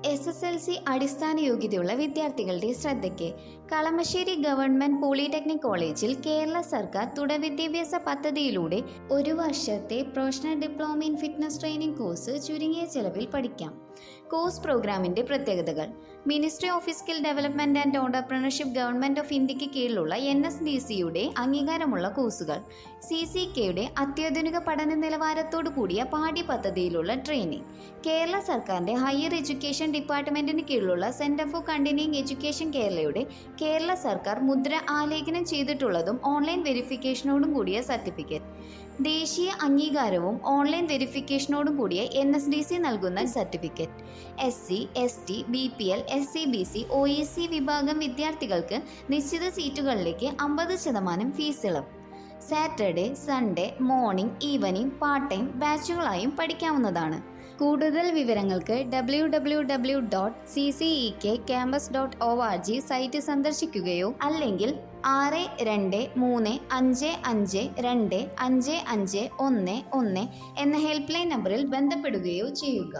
SSLC അടിസ്ഥാന യോഗ്യതയുള്ള വിദ്യാർത്ഥികളുടെ ശ്രദ്ധയ്ക്ക് കളമശ്ശേരി ഗവൺമെന്റ് പോളിടെക്നിക് കോളേജിൽ കേരള സർക്കാർ തുടർ വിദ്യാഭ്യാസ പദ്ധതിയിലൂടെ 1 വർഷത്തെ professional diploma in fitness training course ചുരുങ്ങിയ ചെലവിൽ പഠിക്കാം. കോഴ്സ് പ്രോഗ്രാമിന്റെ പ്രത്യേകതകൾ: ministry of skill development and entrepreneurship government of ഇന്ത്യക്ക് കീഴിലുള്ള NSDCയുടെ അംഗീകാരമുള്ള കോഴ്സുകൾ, CCKയുടെ അത്യാധുനിക പഠന നിലവാരത്തോടു കൂടിയ പാഠ്യപദ്ധതിയിലുള്ള ട്രെയിനിങ്, കേരള സർക്കാരിന്റെ ഹയർ എഡ്യൂക്കേഷൻ ഡിപ്പാർട്ട്മെന്റിന് കീഴിലുള്ള സെന്റർ ഫോർ കണ്ടിന്യൂയിങ് എഡ്യൂക്കേഷൻ കേരളയുടെ കേരള സർക്കാർ മുദ്ര ആലേഖനം ചെയ്തിട്ടുള്ളതും ഓൺലൈൻ വെരിഫിക്കേഷനോടും കൂടിയ സർട്ടിഫിക്കറ്റ്, ദേശീയ അംഗീകാരവും ഓൺലൈൻ വെരിഫിക്കേഷനോടും കൂടിയ NSDC നൽകുന്ന certificate, SC, ST, BPL, SCBC, OEC വിഭാഗം വിദ്യാർത്ഥികൾക്ക് നിശ്ചിത സീറ്റുകളിലേക്ക് 50% ഫീസ് ഇളവ്. Saturday, Sunday, morning, evening, part time ബാച്ചുകളായും പഠിക്കാവുന്നതാണ്. കൂടുതൽ വിവരങ്ങൾക്ക് www.ccekcampus.org സൈറ്റ് സന്ദർശിക്കുകയോ അല്ലെങ്കിൽ 6235525511 എന്ന ഹെൽപ്പ് ലൈൻ നമ്പറിൽ ബന്ധപ്പെടുകയോ ചെയ്യുക.